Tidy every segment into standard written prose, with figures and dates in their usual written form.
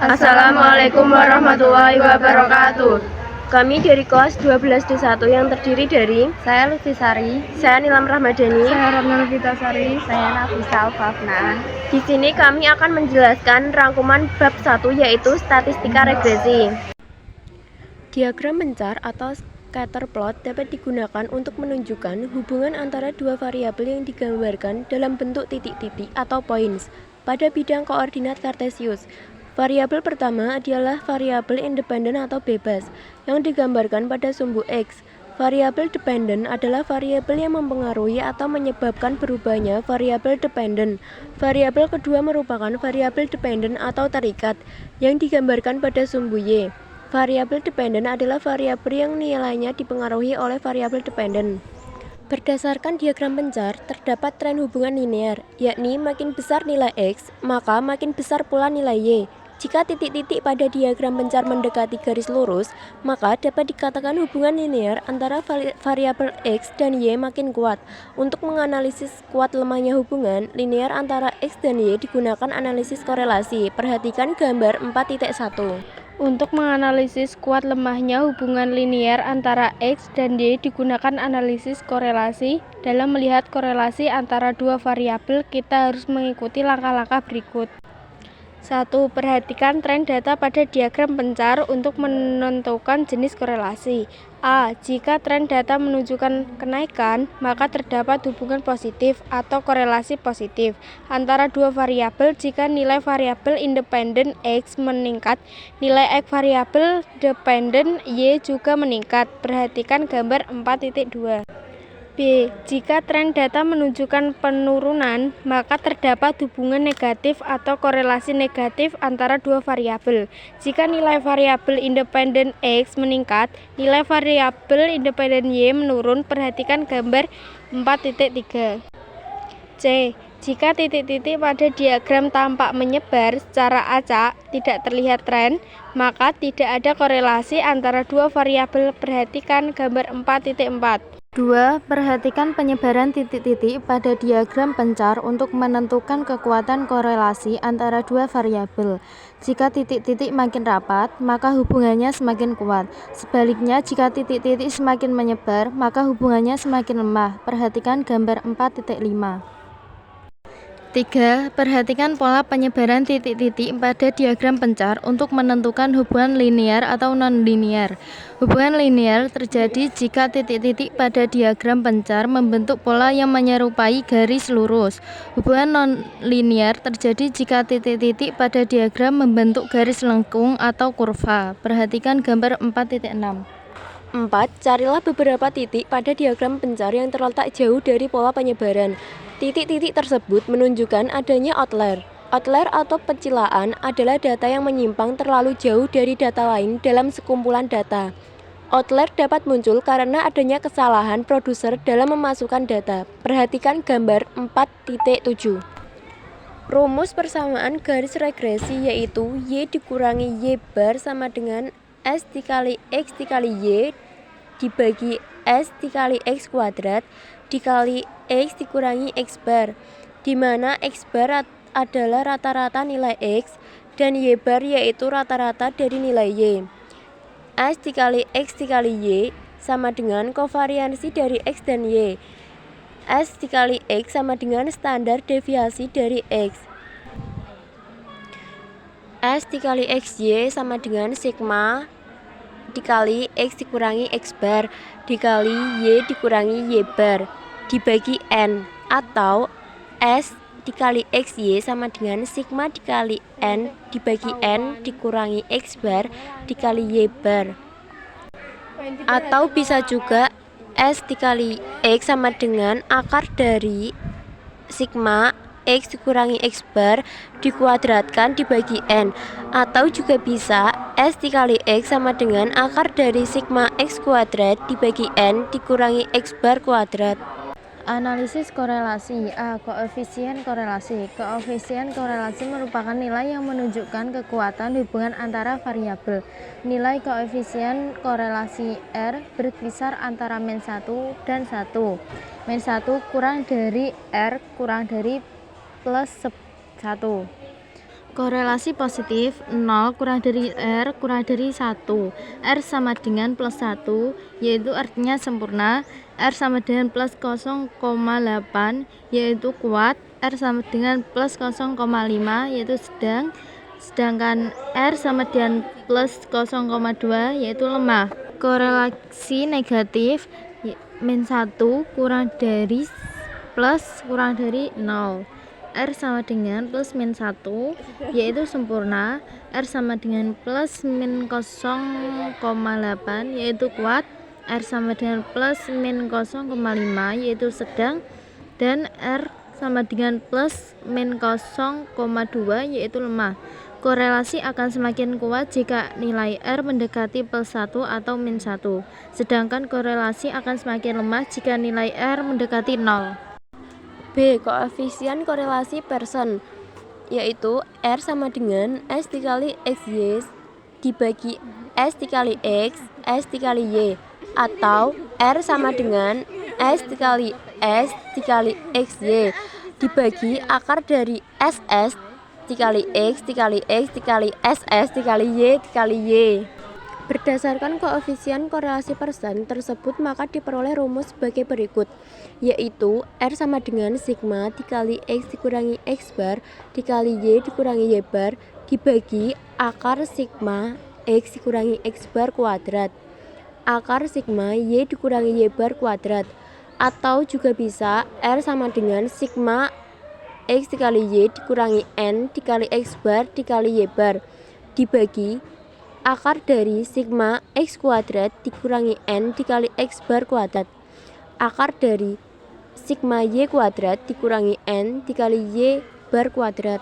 Assalamualaikum warahmatullahi wabarakatuh. Kami dari kelas 12 D1 yang terdiri dari saya Lutfi Sari, saya Nilam Rahmadani, saya Ratna Sari, saya Nafisa Alfafna. Di sini kami akan menjelaskan rangkuman bab 1 yaitu statistika regresi. Diagram mencar atau scatter plot dapat digunakan untuk menunjukkan hubungan antara dua variabel yang digambarkan dalam bentuk titik-titik atau points pada bidang koordinat Kartesius. Variabel pertama adalah variabel independen atau bebas yang digambarkan pada sumbu X. Variabel dependen adalah variabel yang mempengaruhi atau menyebabkan berubahnya variabel dependen. Variabel kedua merupakan variabel dependen atau terikat yang digambarkan pada sumbu Y. Variabel dependen adalah variabel yang nilainya dipengaruhi oleh variabel dependen. Berdasarkan diagram pencar, terdapat tren hubungan linear, yakni makin besar nilai X, maka makin besar pula nilai Y. Jika titik-titik pada diagram pencar mendekati garis lurus, maka dapat dikatakan hubungan linear antara variabel X dan Y makin kuat. Untuk menganalisis kuat lemahnya hubungan linear antara X dan Y digunakan analisis korelasi. Perhatikan gambar 4.1. Untuk menganalisis kuat lemahnya hubungan linear antara X dan Y digunakan analisis korelasi. Dalam melihat korelasi antara dua variabel, kita harus mengikuti langkah-langkah berikut. 1. Perhatikan tren data pada diagram pencar untuk menentukan jenis korelasi. A. Jika tren data menunjukkan kenaikan, maka terdapat hubungan positif atau korelasi positif antara dua variabel. Jika nilai variabel independen X meningkat, nilai X variabel dependen Y juga meningkat. Perhatikan gambar 4.2. B. Jika tren data menunjukkan penurunan, maka terdapat hubungan negatif atau korelasi negatif antara dua variabel. Jika nilai variabel independen X meningkat, nilai variabel independen Y menurun. Perhatikan gambar 4.3. C. Jika titik-titik pada diagram tampak menyebar secara acak, tidak terlihat tren, maka tidak ada korelasi antara dua variabel. Perhatikan gambar 4.4. 2. Perhatikan penyebaran titik-titik pada diagram pencar untuk menentukan kekuatan korelasi antara dua variabel. Jika titik-titik makin rapat, maka hubungannya semakin kuat. Sebaliknya, jika titik-titik semakin menyebar, maka hubungannya semakin lemah. Perhatikan gambar 4.5. 3. Perhatikan pola penyebaran titik-titik pada diagram pencar untuk menentukan hubungan linear atau non-linear. Hubungan linear terjadi jika titik-titik pada diagram pencar membentuk pola yang menyerupai garis lurus. Hubungan non-linear terjadi jika titik-titik pada diagram membentuk garis lengkung atau kurva. Perhatikan gambar 4.6. 4. Carilah beberapa titik pada diagram pencar yang terletak jauh dari pola penyebaran. Titik-titik tersebut menunjukkan adanya outlier. Outlier atau pencilaan adalah data yang menyimpang terlalu jauh dari data lain dalam sekumpulan data. Outlier dapat muncul karena adanya kesalahan produser dalam memasukkan data. Perhatikan gambar 4.7. Rumus persamaan garis regresi yaitu Y dikurangi Y bar sama dengan S dikali X dikali Y dibagi S dikali X kuadrat dikali X dikurangi X bar, di mana X bar adalah rata-rata nilai X dan Y bar yaitu rata-rata dari nilai Y. S dikali X dikali Y sama dengan kovariansi dari X dan Y. S dikali X sama dengan standar deviasi dari X. S dikali XY sama dengan sigma dikali X dikurangi X bar dikali Y dikurangi Y bar dibagi N, atau S dikali XY sama dengan sigma dikali N dibagi N dikurangi X bar dikali Y bar. Atau bisa juga S dikali X sama dengan akar dari sigma X dikurangi X bar dikuadratkan dibagi N. Atau juga bisa S dikali X sama dengan akar dari sigma X kuadrat dibagi N dikurangi X bar kuadrat. Analisis korelasi. A. Koefisien korelasi. Koefisien korelasi merupakan nilai yang menunjukkan kekuatan hubungan antara variabel. Nilai koefisien korelasi R berkisar antara min 1 dan 1. Min 1 kurang dari R kurang dari plus 1. Korelasi positif 0 kurang dari R kurang dari 1. R sama dengan plus 1, yaitu artinya sempurna. R sama dengan plus 0,8, yaitu kuat. R sama dengan plus 0,5, yaitu sedang. Sedangkan R sama dengan plus 0,2, yaitu lemah. Korelasi negatif min 1 kurang dari plus kurang dari 0. R sama dengan plus min 1, yaitu sempurna. R sama dengan plus min 0,8, yaitu kuat. R sama dengan plus min 0,5, yaitu sedang. Dan R sama dengan plus min 0,2, yaitu lemah. Korelasi akan semakin kuat jika nilai R mendekati plus 1 atau min 1. Sedangkan korelasi akan semakin lemah jika nilai R mendekati 0. B. Koefisien korelasi Pearson, yaitu R sama dengan S dikali XY dibagi S dikali X, S dikali Y, atau R sama dengan S dikali XY dibagi akar dari SS dikali X dikali X dikali SS dikali Y dikali Y. Berdasarkan koefisien korelasi Pearson tersebut, maka diperoleh rumus sebagai berikut, yaitu R sama dengan sigma dikali X dikurangi X bar dikali Y dikurangi Y bar dibagi akar sigma X dikurangi X bar kuadrat akar sigma Y dikurangi Y bar kuadrat. Atau juga bisa R sama dengan sigma X dikali Y dikurangi N dikali X bar dikali Y bar dibagi akar dari sigma X kuadrat dikurangi N dikali X bar kuadrat akar dari sigma Y kuadrat dikurangi N dikali Y bar kuadrat.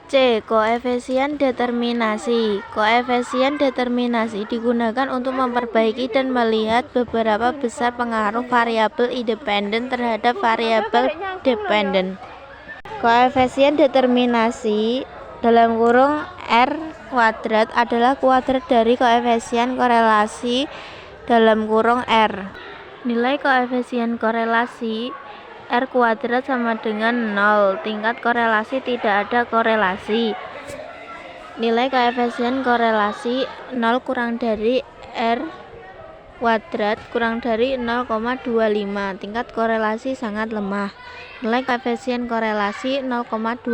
C. Koefisien determinasi. Koefisien determinasi digunakan untuk memperbaiki dan melihat beberapa besar pengaruh variabel independen terhadap variabel dependen. Koefisien determinasi dalam kurung R kuadrat adalah kuadrat dari koefisien korelasi dalam kurung R. Nilai koefisien korelasi R kuadrat sama dengan 0. Tingkat korelasi tidak ada korelasi. Nilai koefisien korelasi 0 kurang dari R kuadrat kurang dari 0,25. Tingkat korelasi sangat lemah. Nilai koefisien korelasi 0,25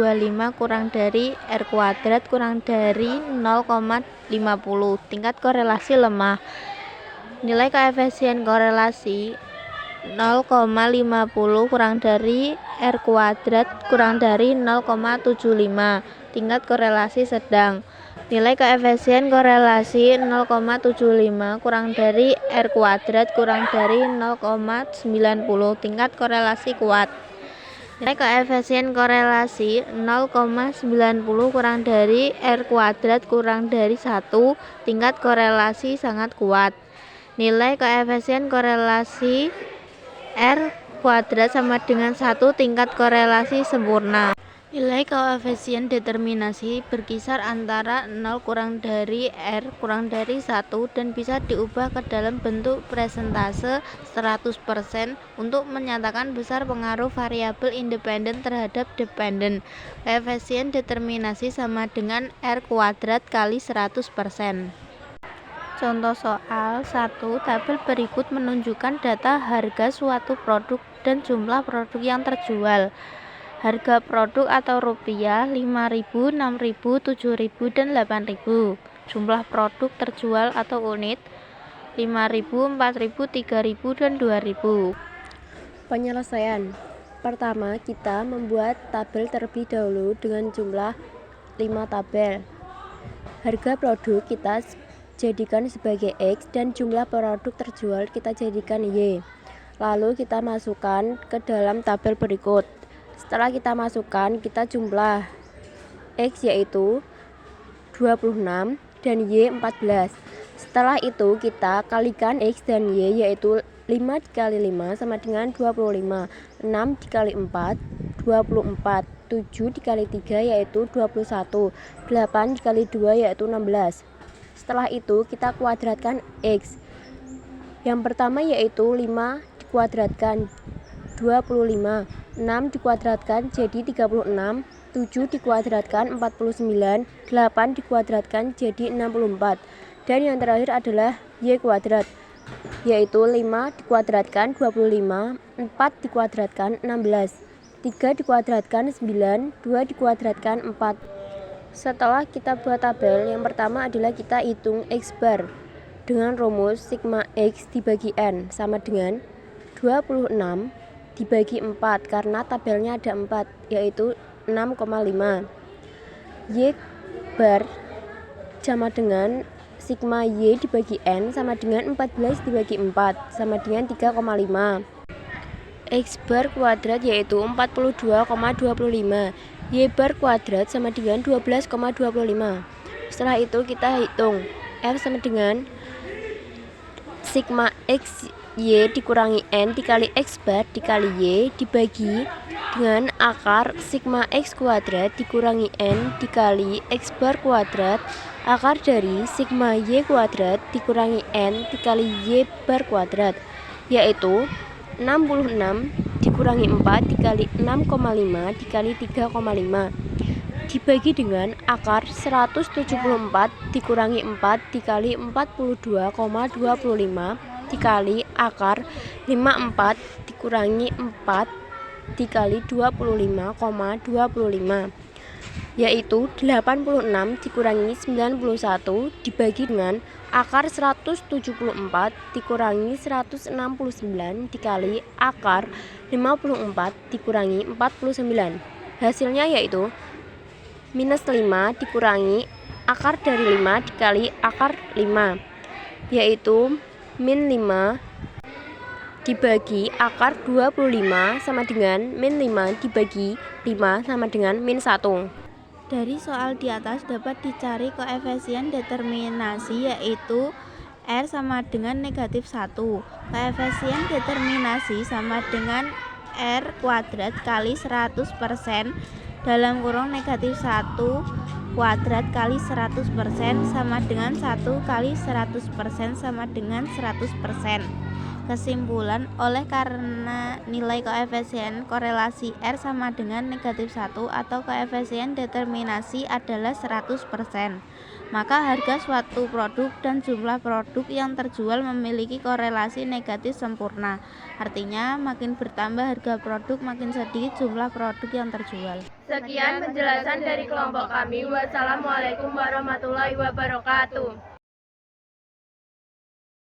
kurang dari R kuadrat kurang dari 0,50. Tingkat korelasi lemah. Nilai koefisien korelasi 0,50 kurang dari R kuadrat kurang dari 0,75. Tingkat korelasi sedang. Nilai koefisien korelasi 0,75 kurang dari R kuadrat kurang dari 0,90. Tingkat korelasi kuat. Nilai koefisien korelasi 0,90 kurang dari R kuadrat kurang dari 1. Tingkat korelasi sangat kuat. Nilai koefisien korelasi R kuadrat sama dengan 1. Tingkat korelasi sempurna. Nilai koefisien determinasi berkisar antara 0 kurang dari R kurang dari 1 dan bisa diubah ke dalam bentuk persentase 100% untuk menyatakan besar pengaruh variabel independen terhadap dependen. Koefisien determinasi sama dengan R kuadrat kali 100%. Contoh soal 1. Tabel berikut menunjukkan data harga suatu produk dan jumlah produk yang terjual. Harga produk atau rupiah 5.000, 6.000, 7.000, dan 8.000. Jumlah produk terjual atau unit 5.000, 4.000, 3.000, dan 2.000. Penyelesaian. Pertama, kita membuat tabel terlebih dahulu dengan jumlah 5 tabel. Harga produk kita jadikan sebagai X dan jumlah produk terjual kita jadikan Y. Lalu kita masukkan ke dalam tabel berikut. Setelah kita masukkan, kita jumlah X yaitu 26 dan Y 14. Setelah itu kita kalikan X dan Y yaitu 5 dikali 5 sama dengan 25. 6 dikali 4, 24. 7 dikali 3 yaitu 21. 8 dikali 2 yaitu 16. Setelah itu kita kuadratkan X. Yang pertama yaitu 5 dikuadratkan 25. 6 dikuadratkan jadi 36. 7 dikuadratkan 49, 8 dikuadratkan jadi 64. Dan yang terakhir adalah Y kuadrat, yaitu 5 dikuadratkan 25, 4 dikuadratkan 16, 3 dikuadratkan 9, 2 dikuadratkan 4. Setelah kita buat tabel, yang pertama adalah kita hitung X bar dengan rumus sigma X dibagi N sama dengan 26 dibagi 4 karena tabelnya ada 4, yaitu 6,5. Y bar sama dengan sigma Y dibagi N sama dengan 14 dibagi 4 sama dengan 3,5. X bar kuadrat yaitu 42,25. Y bar kuadrat sama dengan 12,25. Setelah itu kita hitung F sama dengan sigma X Y dikurangi N dikali X bar dikali Y dibagi dengan akar sigma X kuadrat dikurangi N dikali X bar kuadrat akar dari sigma Y kuadrat dikurangi N dikali Y bar kuadrat, yaitu 66 dikurangi 4 dikali 6,5 dikali 3,5 dibagi dengan akar 174 dikurangi 4 dikali 42,25 dikali akar 54 dikurangi 4 dikali 25,25, yaitu 86 dikurangi 91 dibagi dengan akar 174 dikurangi 169 dikali akar 54 dikurangi 49. Hasilnya yaitu minus 5 dikurangi akar dari 5 dikali akar 5, yaitu min 5 dibagi akar 25 sama dengan min 5 dibagi 5 sama dengan min 1. Dari soal di atas dapat dicari koefisien determinasi, yaitu R sama dengan negatif 1. Koefisien determinasi sama dengan R kuadrat kali 100% dalam kurung negatif 1 kuadrat kali 100% sama dengan 1 kali 100% sama dengan 100%. Kesimpulan, oleh karena nilai koefisien korelasi R sama dengan negatif 1 atau koefisien determinasi adalah 100%, maka harga suatu produk dan jumlah produk yang terjual memiliki korelasi negatif sempurna. Artinya, makin bertambah harga produk, makin sedikit jumlah produk yang terjual. Sekian penjelasan dari kelompok kami. Wassalamualaikum warahmatullahi wabarakatuh.